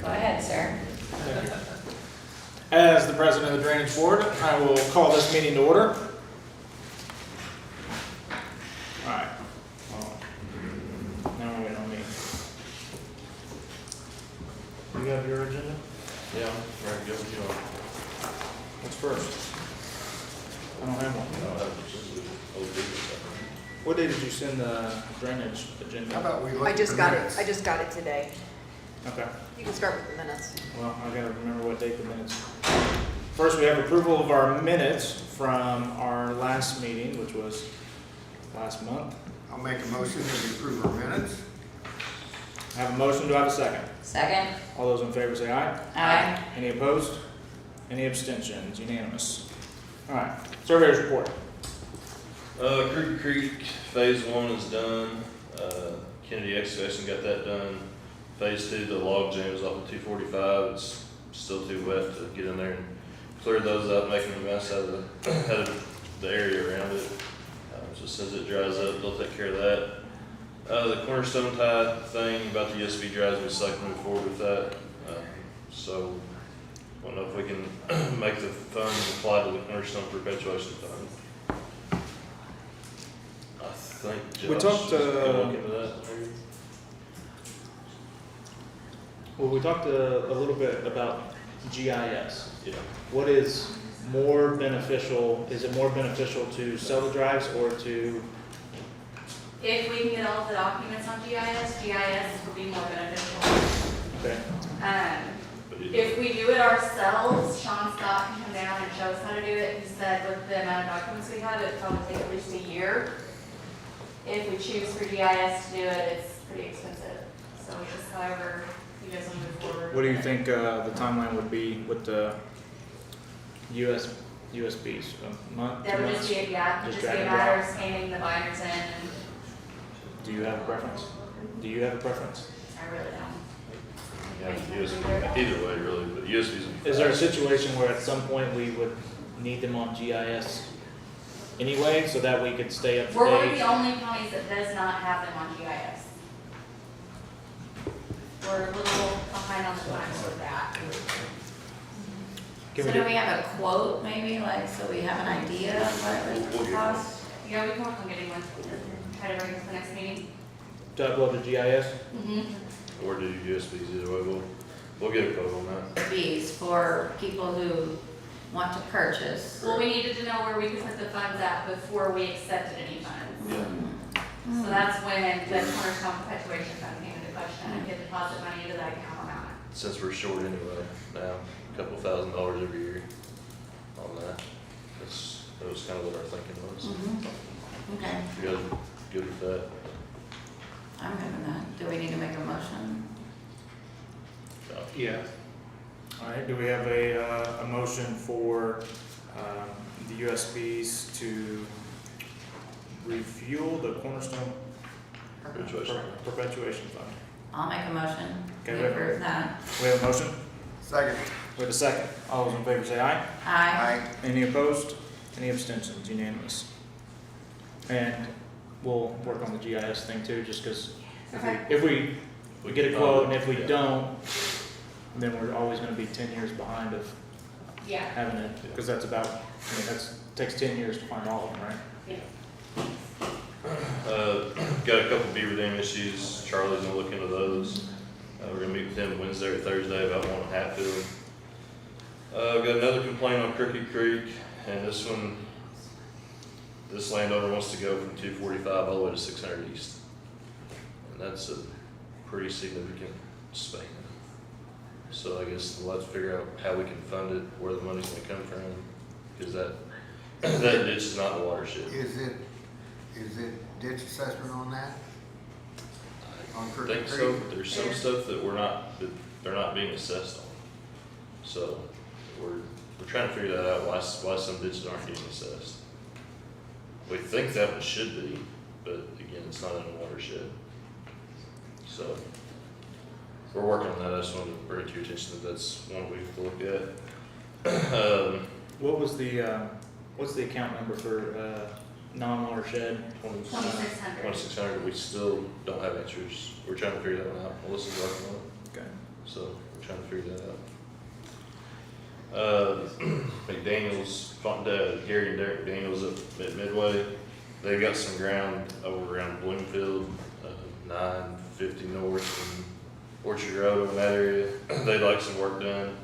Go ahead, sir. As the president of the Drainage Board, I will call this meeting to order. All right. Well, now we're waiting on me. You have your agenda? Yeah, I'm ready to go. You know, What's first? I don't have one. I don't have just OD or something. What day did you send the drainage agenda? How about we look I at just the got it, minutes? I just got it today. Okay. You can start with the minutes. Well, I gotta remember what date the minutes. First, we have approval of our minutes from our last meeting, which was last month. I'll make a motion that we approve our minutes. I have a motion, do I have a second? Second? All those in favor say aye. Aye. Any opposed? Any abstentions? Unanimous. All right, surveyor's report. Crooked Creek Phase 1 is done. Kennedy excavation got that done. Phase 2, the log jams off of 245. It's still too wet to get in there and clear those up, making a mess out of the area around it. So as soon as it dries up, they'll take care of that. The cornerstone tie thing about the USB drives, we still like to move forward with that. So I don't know if we can make the funds apply to the cornerstone perpetuation fund. I think Josh We talked, is gonna look into that. Well, we talked a little bit about GIS. Yeah. What is more beneficial? Is it more beneficial to sell the drives or to, If we can get all of the documents on GIS would be more beneficial. okay, But it- If we do it ourselves, Sean Scott can come down and show us how to do it. He said with the amount of documents we have, it'd probably take at least a year. If we choose for GIS to do it, it's pretty expensive. So just however you guys want to move forward. what do you think the timeline would be with the USBs? A month, 2 That would months? just be, yeah, Just just be drag a and matter drop. of scanning the binders in, and Do you have a preference? Do you have a preference? I really don't. Yeah, USB, either way, really, but USB's. Is there a situation where at some point we would need them on GIS anyway, so that we could stay up to We're one of date? the only counties that does not have them on GIS. We're a little behind on the times with that. Can So we do do- we have a quote maybe, like, so we have an idea of what it We'll would get cost? Yeah, we can work on getting one, try to bring it to the next meeting. To upload to GIS? Or do USBs, either way, we'll get a quote on that. Fees for people who want to purchase. Well, we needed to know where we could put the funds at before we accepted any funds. Yeah. So that's when the cornerstone perpetuation fund came into question, and get deposit money into that account amount. Since we're short anyway, now, a couple $1,000s every year on that. That was kind of what our thinking was. Okay, You guys good with that? I'm good with that. Do we need to make a motion? Yeah. All right, do we have a motion for the USBs to refuel the Cornerstone Perpetuation. Perpetuation Fund? I'll make a motion. Okay, We we have- approve that. We have a motion? Second. We have a second. All those in favor say aye. Aye. Any opposed? Any abstentions? Unanimous. And we'll work on the GIS thing too, just because Okay. if we get a quote and if we Yeah. don't, then we're always gonna be 10 years behind of Yeah, having it, because that's about, I mean, takes 10 years to find all of them, right? Got a couple beaver dam issues. Charlie's gonna look into those. We're gonna meet with him Wednesday or Thursday about one at Hatfield. Got another complaint on Crooked Creek, and this one, this landowner wants to go from 245 all the way to 600 East. And that's a pretty significant span. So I guess we'll have to figure out how we can fund it, where the money's gonna come from, because that ditch is not in the watershed. Is it ditch assessment on that? On I Crooked think Creek? so, but there's some stuff that that they're not being assessed on. So we're trying to figure that out, why some ditches aren't getting assessed. We think that one should be, but again, it's not in the watershed. So we're working on that. I just wanted to bring it to your attention that that's one we have to look at. What was what's the account number for non-watershed? 2600. 2600, we still don't have answers. We're trying to figure that one out. Melissa's working on it. Okay. So trying to figure that out. McDaniel's, Gary and Derek McDaniel's at Midway, they've got some ground over around Bloomfield, 950 North and Orchard Road over in that area. They'd like some work done.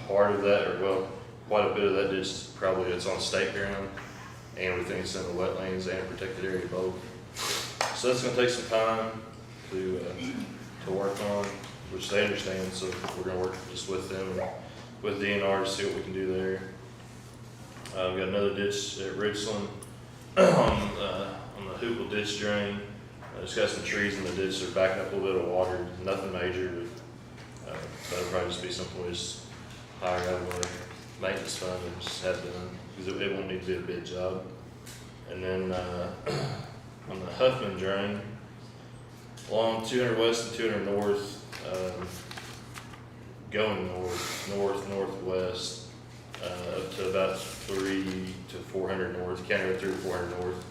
Part of that, or well, quite a bit of that is probably it's on state ground, and we think it's in the wetlands and a protected area both. So that's gonna take some time to work on, which they understand, so we're gonna work just with them, and with DNR to see what we can do there. We got another ditch at Richland on the Hoople ditch drain. It's got some trees in the ditch, they're backing up a little bit of water, nothing major, but that'll probably just be something we just hire out of our maintenance fund and just have done, because it won't need to be a big job. And then on the Huffman drain, along 200 west and 200 north, going northwest, up to about 300 to 400 north, County Road 3 to 400 north.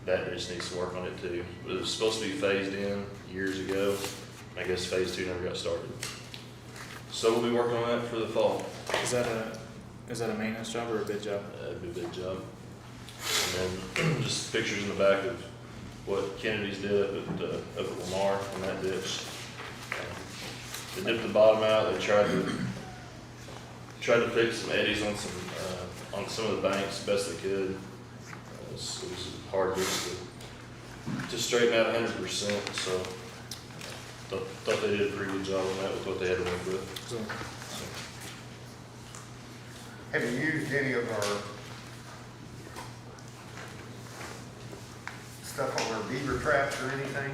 That just needs some work on it too. It was supposed to be phased in years ago. I guess phase 2 never got started. So we'll be working on that for the fall. Is that a maintenance job or a bid job? It'd be a big job. And then just pictures in the back of what Kennedy's did up at Lamar in that ditch. They dipped the bottom out. They tried to fix some eddies on some of the banks best they could. It was hard to straighten out 100%. So thought they did a pretty good job on that with what they had to work with. So, Have you used any of our stuff on our beaver traps or anything?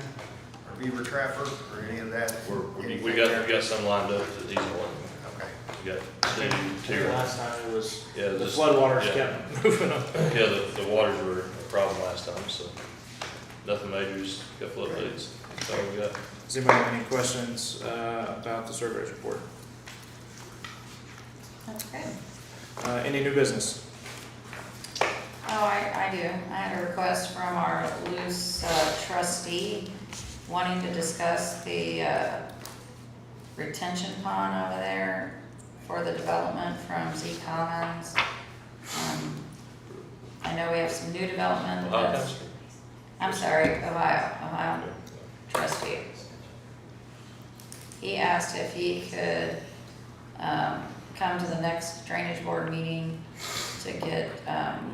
Or beaver trapper or any of that? We got some lined up that he's on. Okay. We got I think two. last time it was, Yeah, the just- floodwaters yeah. kept moving up. Yeah, the waters were a problem last time, so nothing major, just a couple updates. That's all we got. Does anybody have any questions about the surveyor's report? Okay. Any new business? Oh, I do. I had a request from our loose trustee wanting to discuss the retention pond over there for the development from Z Commons. I know we have some new development. I'm sorry, Ohio trustee. He asked if he could come to the next drainage board meeting to get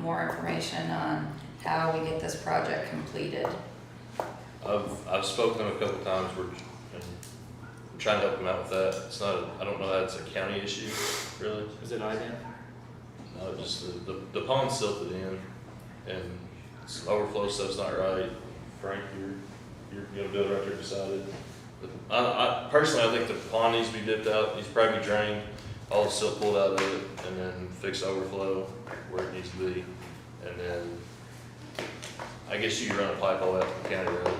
more information on how we get this project completed. I've spoken to him a couple times, and I'm trying to help him out with that. It's not, I don't know that it's a county issue, really. Is it IDEM? No, just the pond's silted in, and some overflow stuff's not right. Frank, you're gonna do it right there beside it. I personally, I think the pond needs to be dipped out, needs to probably be drained, all the silt pulled out of it, and then fix overflow where it needs to be. And then, I guess you could run a pipe all that from County Road,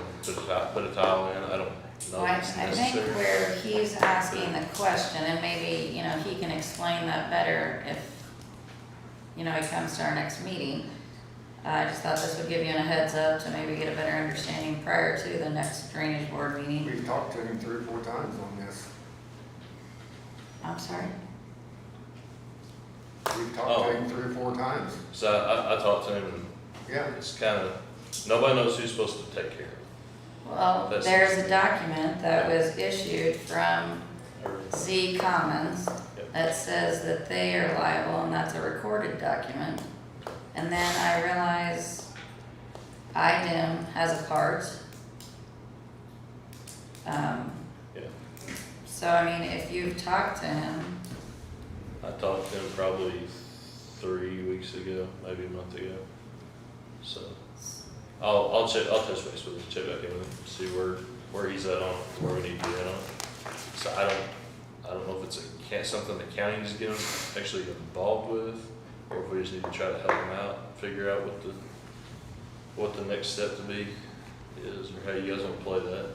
put a tile in, I don't know Well, I if it's think necessary. where he's asking the question, and maybe, he can explain that better if, he comes to our next meeting. I just thought this would give you a heads up to maybe get a better understanding prior to the next drainage board meeting. We've talked to him 3 or 4 times on this. I'm sorry? We've talked to him 3 or 4 times. So I talked to him, and Yeah. it's kind of, nobody knows who's supposed to take care of Well, That's- there's a document that was issued from it. Z Commons Yep. that says that they are liable, and that's a recorded document. And then I realize IDEM has a part. Yeah, So, I mean, if you've talked to him, I talked to him probably 3 weeks ago, maybe a month ago. So I'll touch base with him, check back in with him, see where he's at on, where we need to be at on. So I don't know if it's something the county needs to get him actually involved with, or if we just need to try to help him out, figure out what the next step to be is, or how you guys want to play that.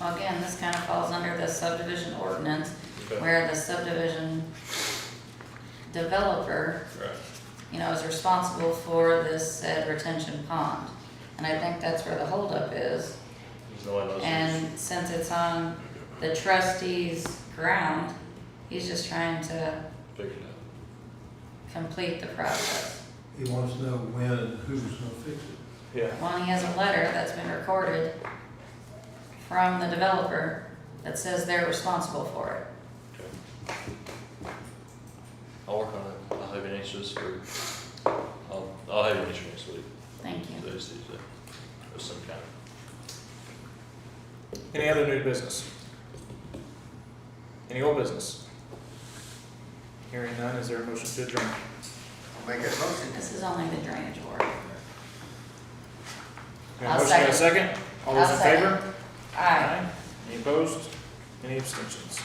well, again, this kind of falls under the subdivision ordinance, Okay. where the subdivision developer, Right. is responsible for this said retention pond. And I think that's where the holdup is. There's no one knows. And since it's on the trustees' ground. He's just trying to Figure it out. complete the process. He wants to know when and who's gonna fix it. Yeah. Well, he has a letter that's been recorded from the developer that says they're responsible for it. Okay. I'll work on it. I'll have an answer this week. I'll have an answer next week. Thank you. Today's Tuesday. Of some kind. Any other new business? Any old business? Hearing none, is there a motion to adjourn? I'll make that motion. This is only the drainage board. Got a I'll motion and a second. second? All those in I'll second. favor? Aye. Any opposed? Any abstentions?